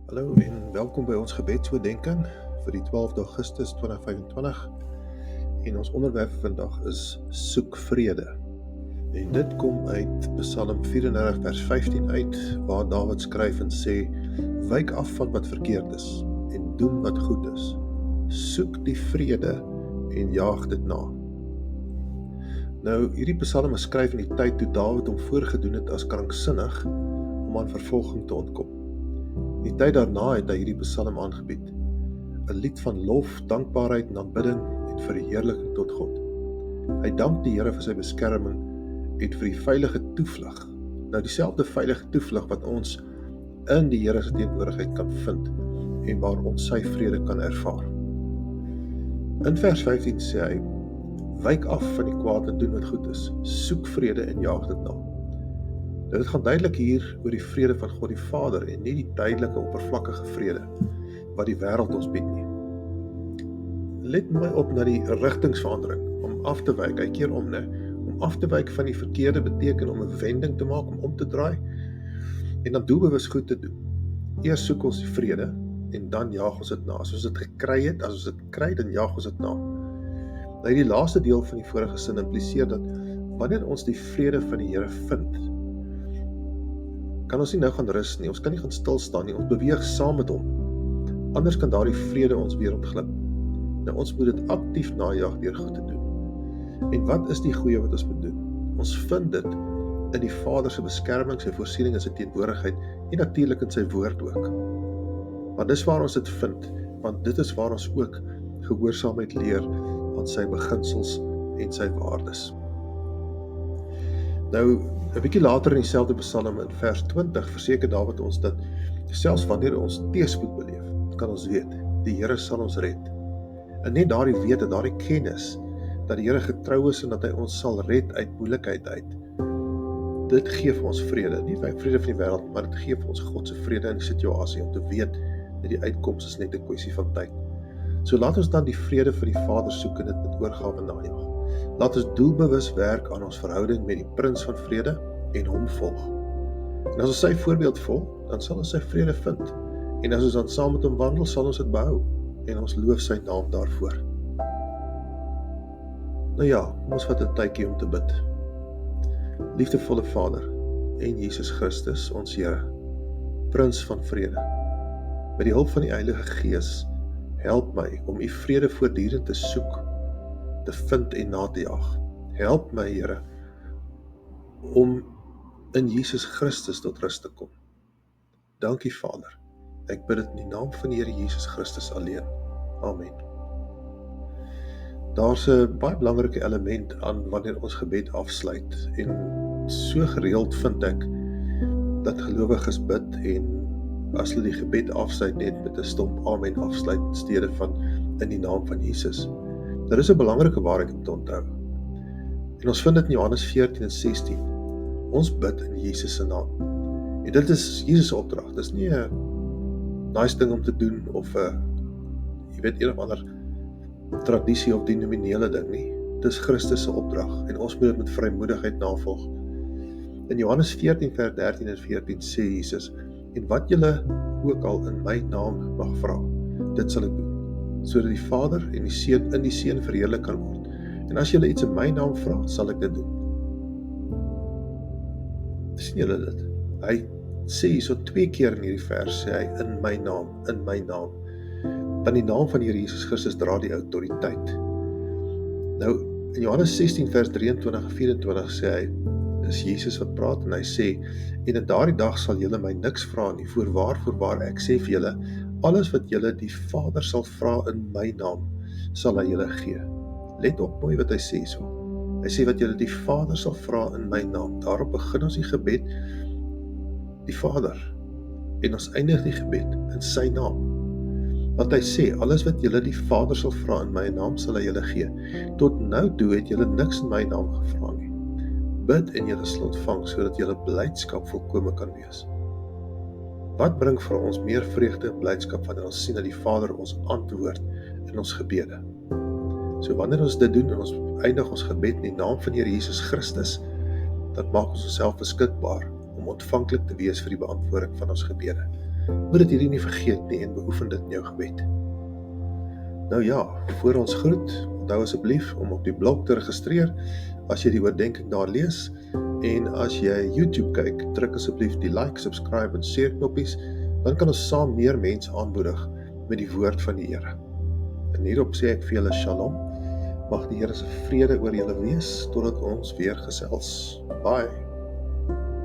Hallo en welkom by ons gebedsoordenking vir die 12de Augustus 2025 en ons onderwerp vir vandag is soek vrede. En dit kom uit Psalm 34 vers 15 uit waar Dawid skryf en sê: Wyk af van wat verkeerd is en doen wat goed is. Soek die vrede en jaag dit na. Nou, hierdie Psalm is geskryf in die tyd toe Dawid hom voorgedoen het as kranksinnig om aan vervolging te ontkom. In die tyd daarna het hy hierdie Psalm aangebied, 'n lied van lof, dankbaarheid en aanbidding en verheerliking tot God. Hy dank die Here vir sy beskerming en vir die veilige toevlug. Nou dieselfde veilige toevlug wat ons in die Here se teenwoordigheid kan vind en waar ons sy vrede kan ervaar. In vers 15 sê hy: Wyk af van die kwaad en doen wat goed is. Soek vrede en jaag dit na. Dit gaan duidelik hier oor die vrede van God die Vader en nie die tydelike oppervlakkige vrede wat die wêreld ons bied nie. Let my op na die rigtingsverandering, om af te wyk, hy keer om, om af te wyk van die verkeerde beteken om 'n wending te maak, om te draai en dan doelbewus goed te doen. Eers soek ons die vrede en dan jaag ons dit na. As ons dit gekry het, as ons dit kry, dan jaag ons dit na. Nou die laaste deel van die vorige sin impliseer dat wanneer ons die vrede van die Here vind, kan ons nie nou gaan rus nie, ons kan nie gaan stil staan nie, ons beweeg saam met hom. Anders kan daardie vrede ons weer ontglip. Nou ons moet dit aktief najag deur goed te doen. En wat is die goeie wat ons moet doen? Ons vind dit in die Vader se beskerming, sy voorsiening en sy teenwoordigheid en natuurlik in sy woord ook. Maar dis waar ons dit vind, want dit is waar ons ook gehoorsaamheid leer aan sy beginsels en sy waardes. Nou, 'n bietjie later in dieselfde Psalm in vers 20 verseker Dawid ons dat selfs wanneer ons teëspoed beleef, kan ons weet, die Here sal ons red. En net daardie wete, daardie kennis, dat die Here getrou is en dat hy ons sal red uit moeilikheid uit, dit gee vir ons vrede, nie vrede van die wêreld, maar dit gee vir ons God se vrede in die situasie, om te weet dat die uitkoms is net 'n kwessie van tyd. So laat ons dan die vrede vir die Vader soek en dit met oorgawe najag. Laat ons doelbewus werk aan ons verhouding met die Prins van Vrede en hom volg. En as ons sy voorbeeld volg, dan sal ons sy vrede vind. En as ons dan saam met hom wandel, sal ons dit behou. En ons loof sy naam daarvoor. Nou ja, ons vat 'n tydjie om te bid. Liefdevolle Vader en Jesus Christus, ons Here, Prins van Vrede, met die hulp van die Heilige Gees, help my om u vrede voortdurend te soek, te vind en na te jaag. Help my, Here, om in Jesus Christus tot rus te kom. Dankie, Vader. Ek bid dit in die naam van die Here Jesus Christus alleen. Amen. Daar's 'n baie belangrike element aan wanneer ons gebed afsluit en so gereeld vind ek dat gelowiges bid en as hulle die gebed afsluit net met 'n stomp amen afsluit in steede van in die naam van Jesus. Dit is 'n belangrike waarheid om te onthou. En ons vind dit in Johannes 14 en 16. Ons bid in Jesus se naam. En dit is Jesus se opdrag. Dit is nie 'n nice ding om te doen of 'n een of ander tradisie of denominele ding nie. Dit is Christus se opdrag en ons moet dit met vrymoedigheid navolg. In Johannes 14 vers 13 en 14 sê Jesus: En wat julle ook al in my naam mag vra, dit sal ek doen, sodat die Vader en die Seun in die Seun verheerlik kan word. En as julle iets in my naam vra, sal ek dit doen. Sien julle dit? Hy sê hierso 2 keer in hierdie vers, sê hy in my naam, in my naam. Dan die naam van die Here Jesus Christus dra die autoriteit. Nou, in Johannes 16 vers 23 en 24 sê hy, dis Jesus wat praat en hy sê, en in daardie dag sal julle my niks vra nie, voorwaar ek sê vir julle, alles wat julle die Vader sal vra in my naam, sal hy julle gee. Let op mooi wat hy sê so. Hy sê wat julle die Vader sal vra in my naam. Daarop begin ons die gebed, die Vader, en ons eindig die gebed in sy naam. Want hy sê, alles wat julle die Vader sal vra in my naam, sal hy julle gee. Tot nou toe het julle niks in my naam gevra nie. Bid en julle sal ontvang, sodat julle blydskap volkome kan wees. Wat bring vir ons meer vreugde en blydskap wanneer ons sien dat die Vader ons antwoord in ons gebede? So wanneer ons dit doen en ons eindig ons gebed in die naam van die Here Jesus Christus, dan maak ons onsself beskikbaar om ontvanklik te wees vir die beantwoording van ons gebede. moet dit hierdie nie vergeet nie en beoefen dit in jou gebed. Nou ja, voor ons groet, onthou asseblief om op die blog te registreer as jy die oordeenking daar lees, en as jy YouTube kyk, druk asseblief die like, subscribe en share knoppies, dan kan ons saam meer mense aanmoedig met die woord van die Here. En hierop sê ek vir julle shalom, mag die Here se vrede oor julle wees, totdat ons weer gesels. Bye.